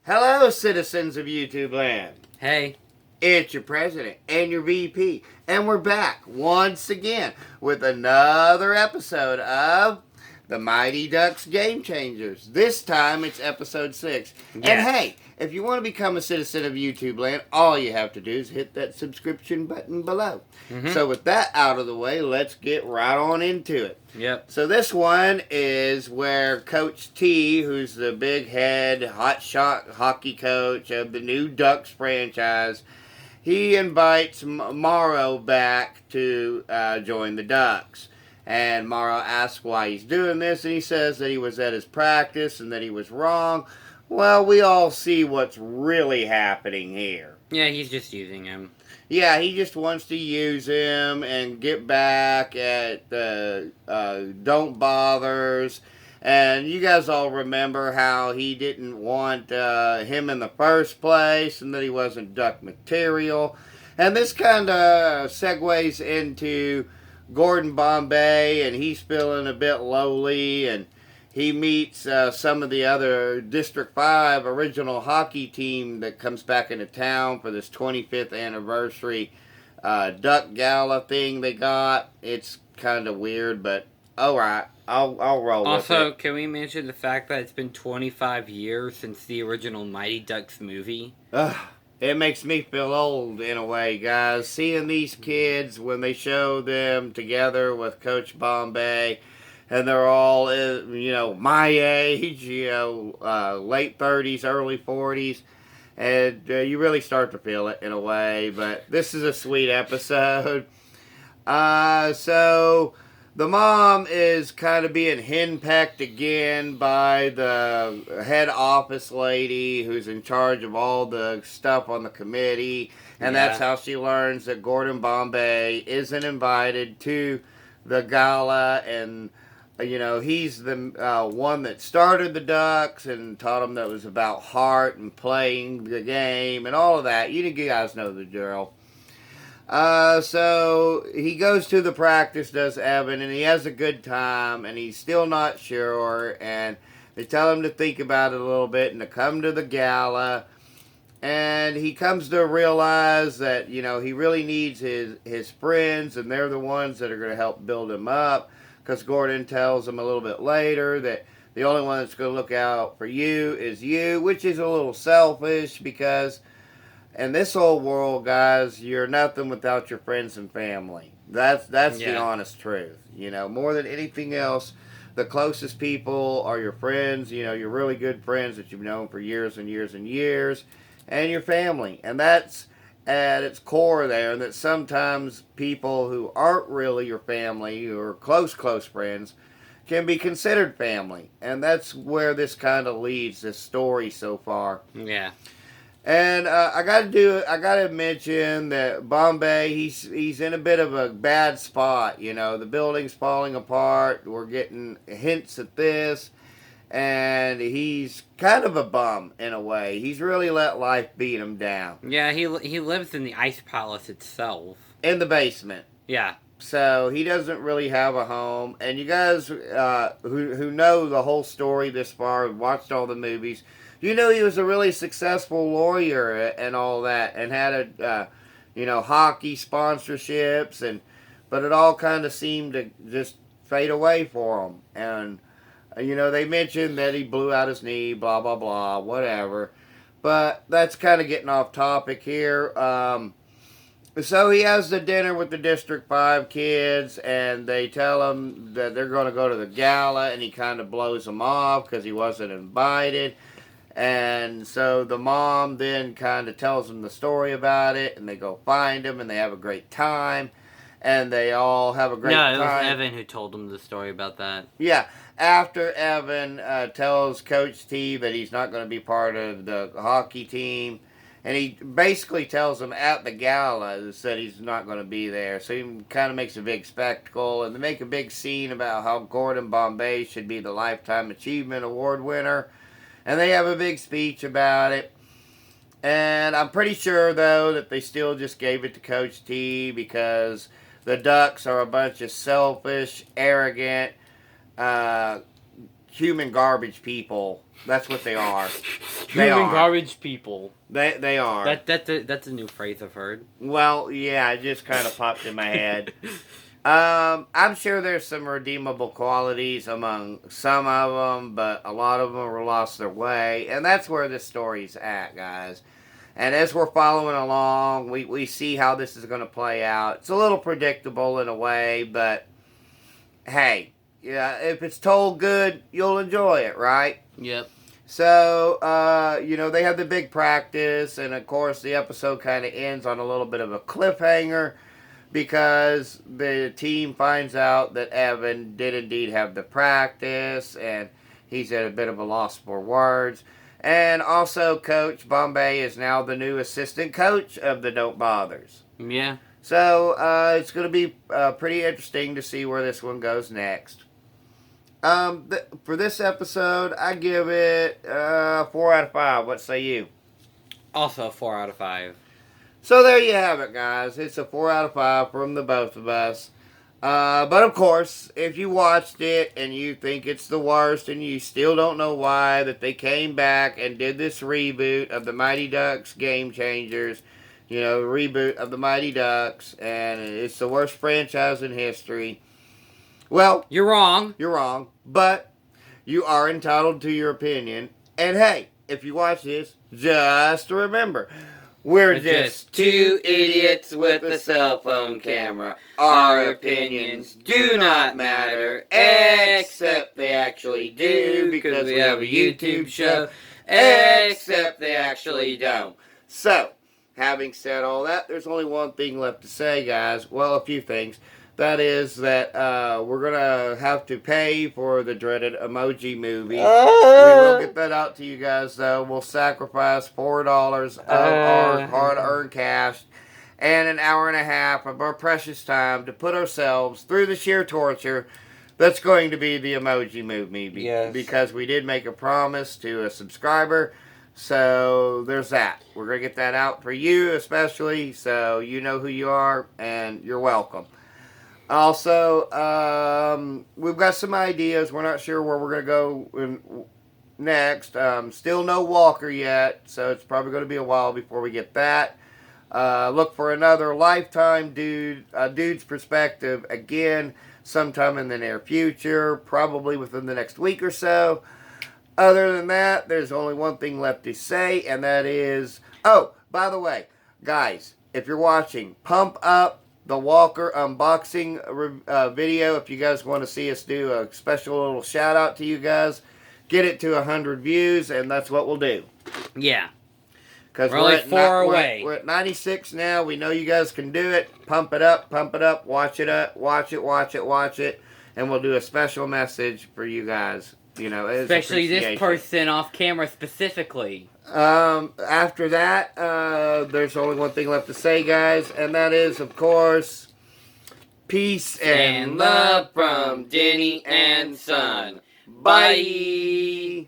Hello, citizens of YouTube land. Hey. It's your president and your VP, and we're back once again with another episode of the Mighty Ducks Game Changers. This time it's episode 6. Yes. And hey, if you want to become a citizen of YouTube land, all you have to do is hit that subscription button below. So with that out of the way, let's get right on into it. Yep. So this one is where Coach T, who's the big head hotshot hockey coach of the new Ducks franchise, he invites Morrow back to join the Ducks. And Morrow asks why he's doing this, and he says that he was at his practice and that he was wrong. Well, we all see what's really happening here. Yeah, he's just using him. Yeah, he just wants to use him and get back at the Don't Bothers. And you guys all remember how he didn't want him in the first place and that he wasn't Duck material. And this kind of segues into Gordon Bombay, and he's feeling a bit lowly, and he meets some of the other District 5 original hockey team that comes back into town for this 25th anniversary Duck Gala thing they got. It's kind of weird, but alright, I'll roll with it. Also, can we mention the fact that it's been 25 years since the original Mighty Ducks movie? It makes me feel old in a way, guys. Seeing these kids when they show them together with Coach Bombay, and they're all, my age, late 30s, early 40s, and you really start to feel it in a way. But this is a sweet episode. So the mom is kind of being henpecked again by the head office lady who's in charge of all the stuff on the committee. And that's how she learns that Gordon Bombay isn't invited to the gala. And, he's the one that started the Ducks and taught them that it was about heart and playing the game and all of that. You guys know the drill. So he goes to the practice, does Evan, and he has a good time, and he's still not sure, and they tell him to think about it a little bit and to come to the gala, and he comes to realize that, he really needs his friends, and they're the ones that are going to help build him up, because Gordon tells him a little bit later that the only one that's going to look out for you is you, which is a little selfish, because in this whole world, guys, you're nothing without your friends and family. That's the honest truth. More than anything else, the closest people are your friends. Your really good friends that you've known for years and years and years, and your family. And that's at its core there. And that sometimes people who aren't really your family, who are close friends, can be considered family. And that's where this kind of leads this story so far. Yeah. And I gotta mention that Bombay, he's in a bit of a bad spot. The building's falling apart. We're getting hints at this, and he's kind of a bum in a way. He's really let life beat him down. Yeah, he lives in the Ice Palace itself. In the basement. Yeah. So he doesn't really have a home. And you guys who know the whole story this far, watched all the movies, he was a really successful lawyer and all that, and had hockey sponsorships, but it all kind of seemed to just fade away for him. And they mentioned that he blew out his knee, blah blah blah, whatever. But that's kind of getting off topic here. So he has the dinner with the District 5 kids, and they tell him that they're going to go to the gala, and he kind of blows them off because he wasn't invited. And so the mom then kind of tells them the story about it, and they go find him, and they have a great time, and they all have a great time. No, it was Evan who told them the story about that. Yeah, after Evan tells Coach T that he's not going to be part of the hockey team, and he basically tells them at the gala that he's not going to be there, so he kind of makes a big spectacle, and they make a big scene about how Gordon Bombay should be the Lifetime Achievement Award winner. And they have a big speech about it. And I'm pretty sure, though, that they still just gave it to Coach T because the Ducks are a bunch of selfish, arrogant, human garbage people. That's what they are. They Human are. garbage people. They are. That's a new phrase I've heard. Well, yeah, it just kind of popped in my head. I'm sure there's some redeemable qualities among some of them, but a lot of them have lost their way, and that's where this story's at, guys. And as we're following along, we see how this is going to play out. It's a little predictable in a way, but hey, yeah, if it's told good, you'll enjoy it, right? Yep. So, they have the big practice, and of course, the episode kind of ends on a little bit of a cliffhanger because the team finds out that Evan did indeed have the practice, and he's at a bit of a loss for words. And also, Coach Bombay is now the new assistant coach of the Don't Bothers. Yeah. So, it's going to be pretty interesting to see where this one goes next. For this episode, I give it 4 out of 5. What say you? Also 4 out of 5. So there you have it, guys. It's a 4 out of 5 from the both of us. But of course, if you watched it and you think it's the worst and you still don't know why that they came back and did this reboot of the Mighty Ducks Game Changers, reboot of the Mighty Ducks, and it's the worst franchise in history. Well, you're wrong. You're wrong, but you are entitled to your opinion. And hey, if you watch this, just remember, we're just two idiots with a cell phone camera. Our opinions do not matter, except they actually do, because we have a YouTube show, except they actually don't. So, having said all that, there's only one thing left to say, guys. Well, a few things. That is that we're going to have to pay for the dreaded Emoji Movie. We will get that out to you guys, though. We'll sacrifice $4 of our hard-earned cash and an hour and a half of our precious time to put ourselves through the sheer torture that's going to be the Emoji Movie. Yes. Because we did make a promise to a subscriber. So there's that. We're going to get that out for you especially, so you know who you are, and you're welcome. Also, we've got some ideas. We're not sure where we're going to go next. Still no Walker yet, so it's probably going to be a while before we get that. Look for another Lifetime Dude's Perspective again sometime in the near future, probably within the next week or so. Other than that, there's only one thing left to say, and that is... Oh, by the way, guys, if you're watching, pump up the Walker unboxing video. If you guys want to see us do a special little shout out to you guys, get it to 100 views, and that's what we'll do. Yeah. Because we're only 4 away. We're at 96 now. We know you guys can do it. Pump it up, watch it up, watch it, and we'll do a special message for you guys. Especially this person off camera specifically. After that, there's only one thing left to say, guys, and that is, of course, peace and love from Denny and Son. Bye!